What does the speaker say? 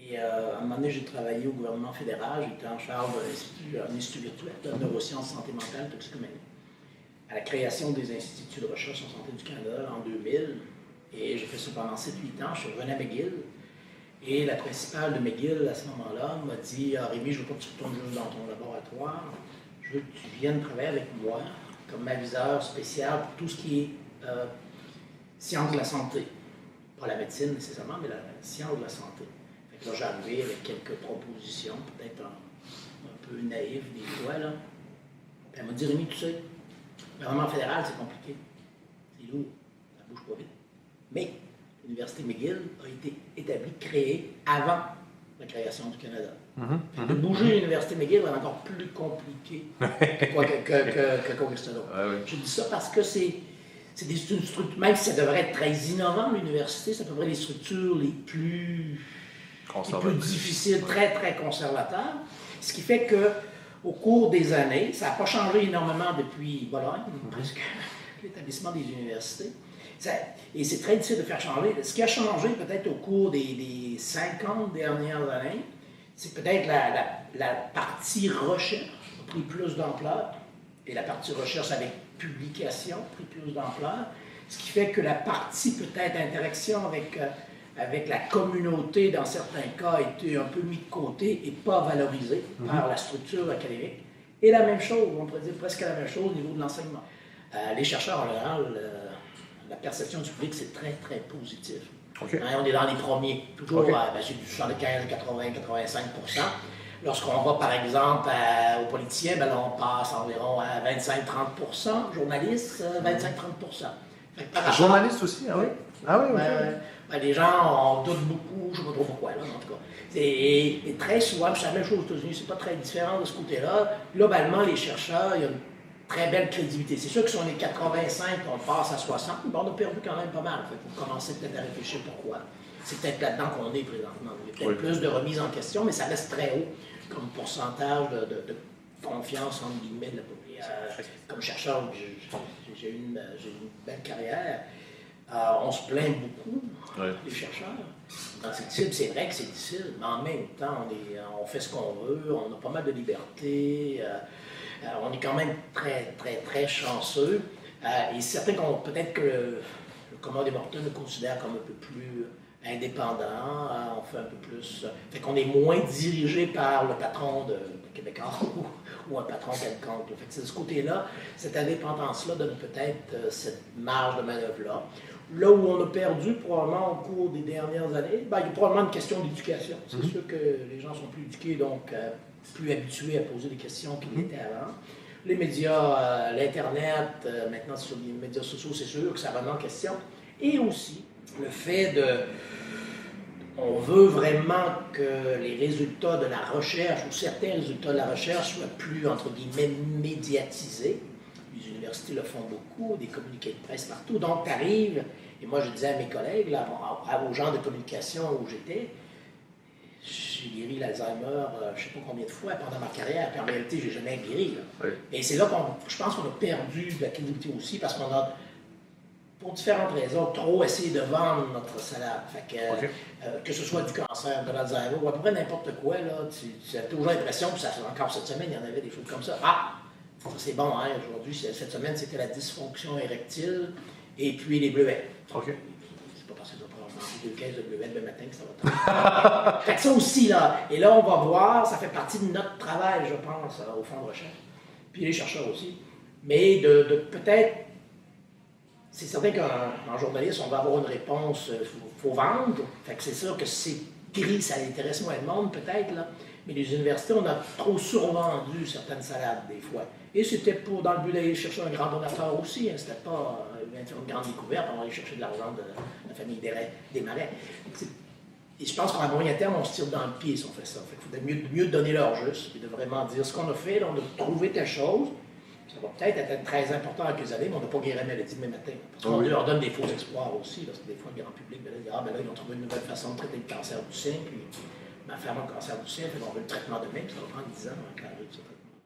Et à un moment donné, j'ai travaillé au gouvernement fédéral. J'étais en charge d'un institut virtuel de neurosciences, santé mentale, toxicomanie, à la création des instituts de recherche en santé du Canada en 2000. Et j'ai fait ça pendant 7-8 ans. Je suis revenu à McGill. Et la principale de McGill, à ce moment-là, m'a dit « Rémi, je ne veux pas que tu retournes juste dans ton laboratoire. Je veux que tu viennes travailler avec moi comme aviseur spécial pour tout ce qui est sciences de la santé. Pas la médecine nécessairement, mais la science de la santé. » Fait que là, j'ai arrivé avec quelques propositions, peut-être un peu naïves des fois. Là. Puis elle m'a dit « Rémi, tu sais, le gouvernement fédéral, c'est compliqué. C'est lourd, ça bouge pas vite. Mais l'Université McGill a été établie, créée avant la création du Canada. De bouger l'Université McGill va être encore plus compliqué qu'Augusta. Je dis ça parce que c'est une structure, même si ça devrait être très innovant, l'université, c'est à peu près les structures les plus difficiles, très, très conservateurs. Ce qui fait qu'au cours des années, ça n'a pas changé énormément depuis Bologne, presque l'établissement des universités. Et c'est très difficile de faire changer. Ce qui a changé peut-être au cours des 50 dernières années, c'est peut-être la partie recherche a pris plus d'ampleur, et la partie recherche avec publication a pris plus d'ampleur, ce qui fait que la partie peut-être interaction avec la communauté, dans certains cas, a été un peu mise de côté et pas valorisée par la structure académique. Et la même chose, on pourrait dire presque la même chose au niveau de l'enseignement. Les chercheurs, en général, la perception du public, c'est très, très positif. On est dans les premiers, toujours c'est du 75, 80, 85%. Lorsqu'on va, par exemple, aux politiciens, là, on passe environ à 25-30%. Journalistes, 25-30%. Journalistes aussi, ah oui? Ah oui, oui. Les gens, on doute beaucoup, je ne sais pas trop pourquoi, là, en tout cas. Et très souvent, c'est la même chose aux États-Unis, c'est pas très différent de ce côté-là. Globalement, les chercheurs, il y a une très belle crédibilité. C'est sûr que si on est 85, on passe à 60, on a perdu quand même pas mal. Il faut commencer peut-être à réfléchir pourquoi. C'est peut-être là-dedans qu'on est présentement. Il y a peut-être plus de remise en question, mais ça reste très haut comme pourcentage de confiance, entre guillemets, de la population. Comme chercheur, j'ai eu une belle carrière. On se plaint beaucoup, les chercheurs. C'est difficile, c'est vrai que c'est difficile, mais en même temps, on fait ce qu'on veut, on a pas mal de liberté. On est quand même très, très, très chanceux. Et c'est certain qu'on peut-être que le commun des mortels nous considère comme un peu plus indépendant. On fait un peu plus. Fait qu'on est moins dirigé par le patron de Québécois ou un patron quelconque. Fait que c'est de ce côté-là, cette indépendance-là donne peut-être cette marge de manœuvre-là. Là où on a perdu probablement au cours des dernières années, il y a probablement une question d'éducation. C'est sûr que les gens sont plus éduqués, donc plus habitués à poser des questions qu'ils l'étaient avant. Les médias, l'Internet, maintenant sur les médias sociaux, c'est sûr que ça remet en question. Et aussi le fait on veut vraiment que les résultats de la recherche, ou certains résultats de la recherche, soient plus, entre guillemets, médiatisés. Les universités le font beaucoup, des communiqués de presse partout. Donc, tu arrives, et moi je disais à mes collègues, là, aux gens de communication où j'étais, j'ai guéri l'Alzheimer, je ne sais pas combien de fois pendant ma carrière, puis en réalité, je n'ai jamais guéri. Et c'est là je pense qu'on a perdu de la crédibilité aussi, parce qu'on a, pour différentes raisons, trop essayé de vendre notre salade. Fait que ce soit du cancer, de l'Alzheimer, ou à peu près n'importe quoi, là, tu as toujours l'impression, puis encore cette semaine, il y en avait des choses comme ça. Ça c'est bon, hein, aujourd'hui, cette semaine, c'était la dysfonction érectile et puis les bleuets. C'est pas parce que je vais prendre 2 caisses de bleuets le matin que ça va tomber. Fait que ça aussi, là. Et là, on va voir, ça fait partie de notre travail, je pense, au fond de recherche. Puis les chercheurs aussi. Mais de peut-être. C'est certain qu'en journaliste, on va avoir une réponse, il faut vendre. Fait que c'est sûr que c'est gris, ça intéresse moins de monde, peut-être, là. Mais les universités, on a trop survendu certaines salades, des fois. Et c'était dans le but d'aller chercher un grand donateur aussi. Hein. C'était pas une grande découverte. On va aller chercher de l'argent de la famille des Marais. Et je pense qu'à moyen terme, on se tire dans le pied si on fait ça. Il faudrait mieux donner leur juste et de vraiment dire ce qu'on a fait. Là, on a trouvé telle chose. Ça va peut-être être très important dans quelques années, mais on n'a pas guéri la maladie demain matin. Parce qu'on leur donne des faux espoirs aussi. Parce que des fois, le grand public va dire là, ils ont trouvé une nouvelle façon de traiter le cancer du sein. Puis, ma femme a le cancer du sein, on veut le traitement demain, puis ça va prendre 10 ans avant qu'elle arrive, ce traitement.